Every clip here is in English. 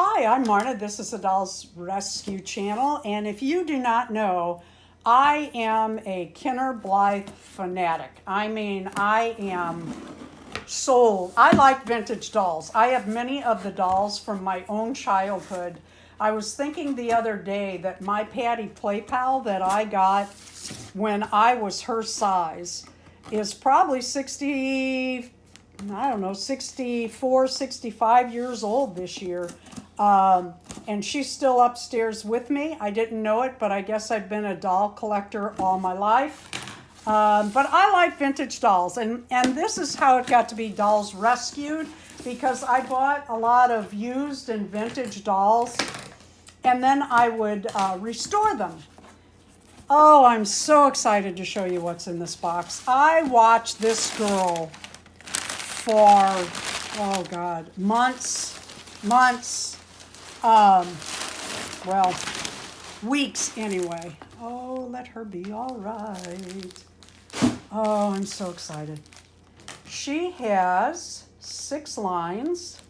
Hi, I'm Marna. This is the Dolls Rescue Channel, and if you do not know, I am a Kenner Blythe fanatic. I mean, I am sold. I like vintage dolls. I have many of the dolls from my own childhood. I was thinking the other day that my Patty Play Pal that I got when I was her size is probably 60, I don't know, 64, 65 years old this year. And she's still upstairs with me. I didn't know it, but I guess I've been a doll collector all my life. But I like vintage dolls, and this is how it got to be Dolls Rescued, because I bought a lot of used and vintage dolls, and then I would restore them. Oh, I'm so excited to show you what's in this box. I watched this girl for, oh God, months, well, weeks anyway. Oh, let her be all right. Oh, I'm so excited. She has 6 lines,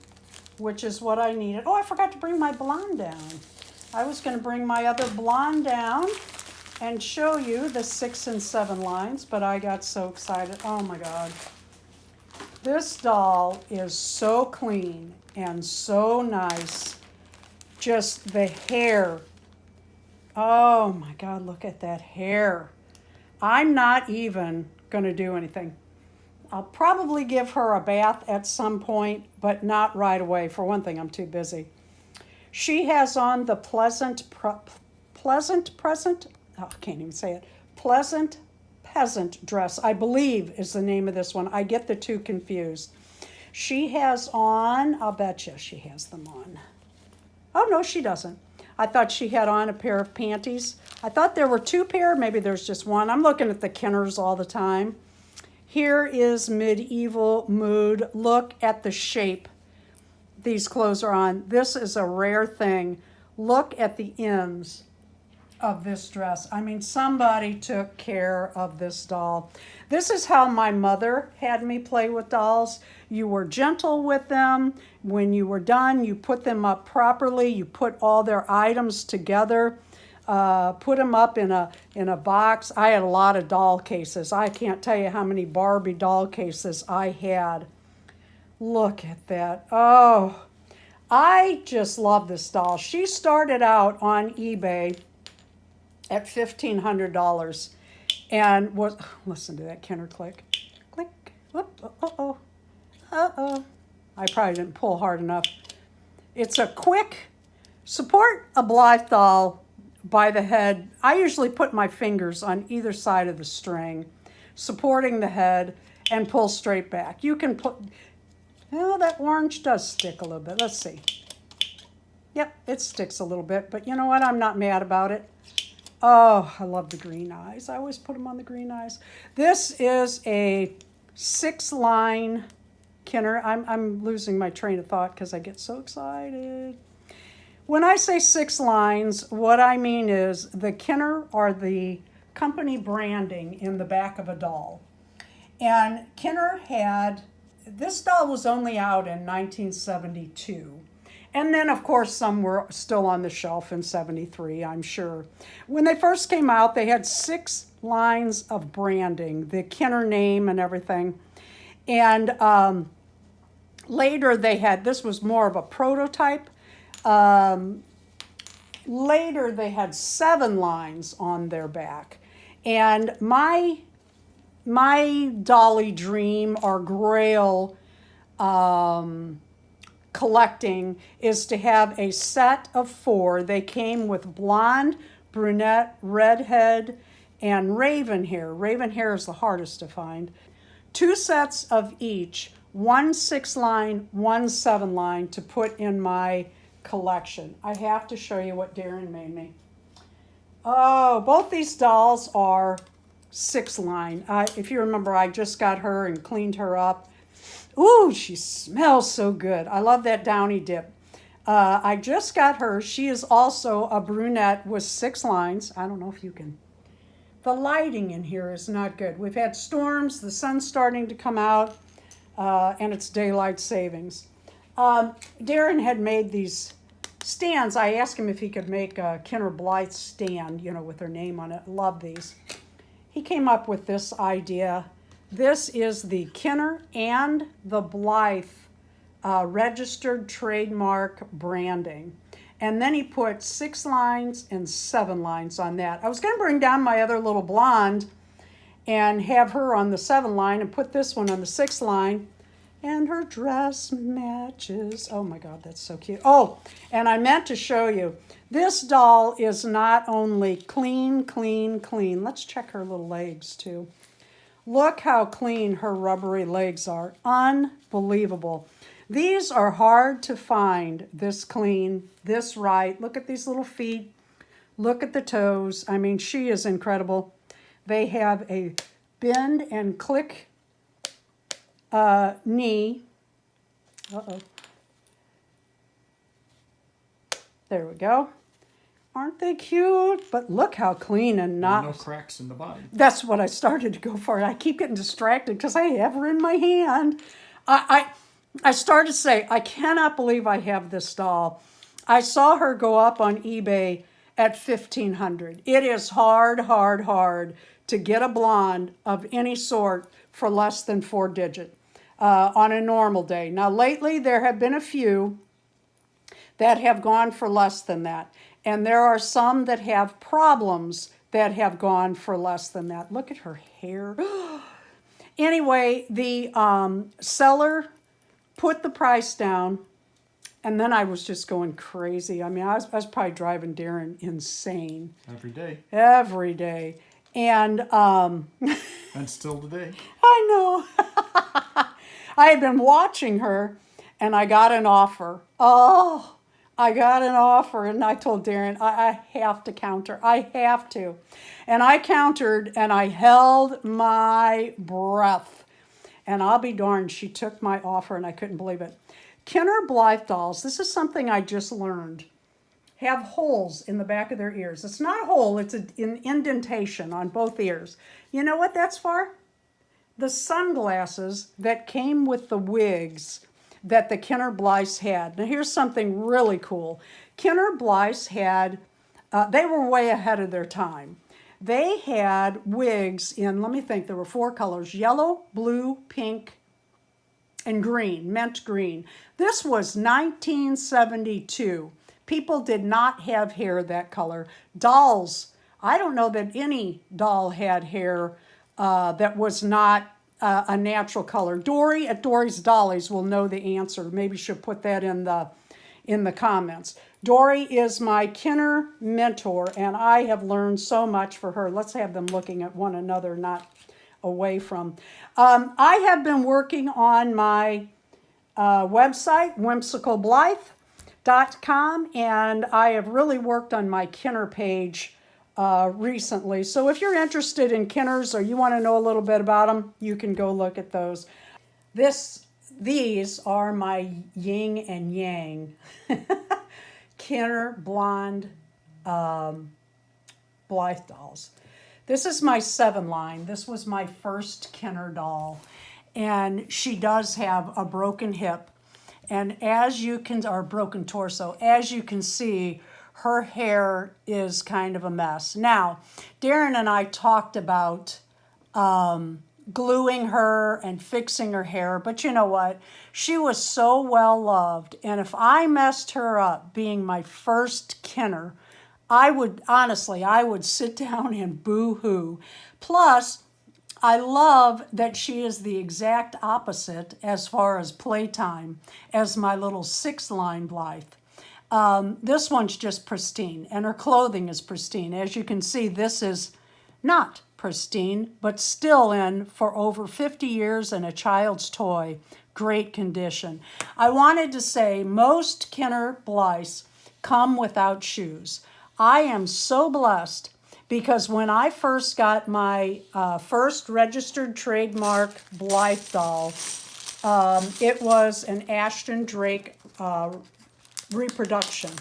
which is what I needed. Oh, I forgot to bring my blonde down. I was going to bring my other blonde down and show you the 6 and 7 lines, but I got so excited. Oh my God. This doll is so clean and so nice. Just the hair. Oh my God, look at that hair. I'm not even going to do anything. I'll probably give her a bath at some point, but not right away. For one thing, I'm too busy. She has on the pleasant peasant dress, I believe is the name of this one. I get the two confused. She has on, I'll bet you she has them on. Oh, no, she doesn't. I thought she had on a pair of panties. I thought there were 2 pair, maybe there's just one. I'm looking at the Kenners all the time. Here is medieval mood. Look at the shape these clothes are on. This is a rare thing. Look at the ends of this dress. I mean, somebody took care of this doll. This is how my mother had me play with dolls. You were gentle with them. When you were done, you put them up properly. You put all their items together, put them up in a box. I had a lot of doll cases. I can't tell you how many Barbie doll cases I had. Look at that. Oh, I just love this doll. She started out on eBay at $1,500 and was, listen to that Kenner click, click, whoop, uh-oh. I probably didn't pull hard enough. It's a quick, support a Blythe doll by the head. I usually put my fingers on either side of the string, supporting the head, and pull straight back. You can put, well, that orange does stick a little bit. Let's see. Yep, it sticks a little bit, but you know what? I'm not mad about it. Oh, I love the green eyes. I always put them on the green eyes. This is a 6-line Kenner. I'm losing my train of thought because I get so excited. When I say 6 lines, what I mean is the Kenner are the company branding in the back of a doll. And Kenner had, this doll was only out in 1972. And then, of course, some were still on the shelf in 73, I'm sure. When they first came out, they had 6 lines of branding, the Kenner name and everything. And later they had, this was more of a prototype. Later they had 7 lines on their back. And my dolly dream or grail collecting is to have a set of 4. They came with blonde, brunette, redhead, and raven hair. Raven hair is the hardest to find. 2 sets of each, 1 6-line, 1 7-line to put in my collection. I have to show you what Darren made me. Oh, both these dolls are 6-line. If you remember, I just got her and cleaned her up. Ooh, she smells so good. I love that downy dip. I just got her. She is also a brunette with 6 lines. I don't know if you can. The lighting in here is not good. We've had storms. The sun's starting to come out, and it's daylight savings. Darren had made these stands. I asked him if he could make a Kenner Blythe stand, you know, with her name on it. Love these. He came up with this idea. This is the Kenner and the Blythe registered trademark branding. And then he put 6 lines and 7 lines on that. I was going to bring down my other little blonde and have her on the 7 line and put this one on the 6 line. And her dress matches. Oh my God, that's so cute. Oh, and I meant to show you, this doll is not only clean, clean, clean. Let's check her little legs too. Look how clean her rubbery legs are. Unbelievable. These are hard to find, this clean, this right. Look at these little feet. Look at the toes. I mean, she is incredible. They have a bend and click knee. Uh-oh. There we go. Aren't they cute? But look how clean and not... No cracks in the body. That's what I started to go for. I keep getting distracted because I have her in my hand. I started to say, I cannot believe I have this doll. I saw her go up on eBay at $1,500. It is hard, hard, hard to get a blonde of any sort for less than 4 digit on a normal day. Now, lately, there have been a few that have gone for less than that. And there are some that have problems that have gone for less than that. Look at her hair. Anyway, the seller put the price down, and then I was just going crazy. I mean, I was probably driving Darren insane. Every day. Every day. And and still today. I know. I had been watching her, and I got an offer. Oh, I got an offer, and I told Darren, I have to counter. I have to. And I countered, and I held my breath. And I'll be darned, she took my offer, and I couldn't believe it. Kenner Blythe dolls, this is something I just learned, have holes in the back of their ears. It's not a hole, it's an indentation on both ears. You know what that's for? The sunglasses that came with the wigs that the Kenner Blythes had. Now here's something really cool. Kenner Blythes had, they were way ahead of their time. They had wigs in, let me think, there were 4 colors, yellow, blue, pink, and green, mint green. This was 1972. People did not have hair that color. Dolls, I don't know that any doll had hair that was not a natural color. Dory at Dory's Dollies will know the answer. Maybe she'll put that in the comments. Dory is my Kenner mentor, and I have learned so much for her. Let's have them looking at one another, not away from. I have been working on my website, whimsicalblythe.com, and I have really worked on my Kenner page recently. So if you're interested in Kenners or you want to know a little bit about them, you can go look at those. These are my yin and yang Kenner blonde Blythe dolls. This is my 7 line. This was my first Kenner doll, and she does have a broken hip, and as you can, or broken torso, as you can see, her hair is kind of a mess. Now, Darren and I talked about gluing her and fixing her hair, but you know what? She was so well loved, and if I messed her up being my first Kenner, I would sit down and boo-hoo. Plus, I love that she is the exact opposite as far as playtime as my little 6-line Blythe. This one's just pristine, and her clothing is pristine. As you can see, this is not pristine, but still in for over 50 years and a child's toy. Great condition. I wanted to say most Kenner Blythes come without shoes. I am so blessed because when I first got my first registered trademark Blythe doll, it was an Ashton Drake reproduction.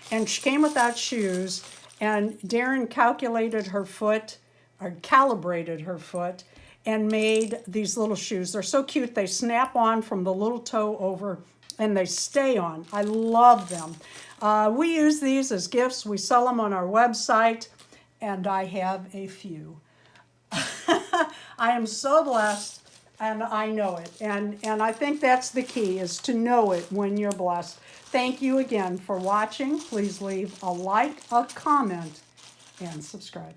And she came without shoes, and Darren calculated her foot, or calibrated her foot, and made these little shoes. They're so cute. They snap on from the little toe over, and they stay on. I love them. We use these as gifts. We sell them on our website, and I have a few. I am so blessed, and I know it. And I think that's the key, is to know it when you're blessed. Thank you again for watching. Please leave a like, a comment, and subscribe.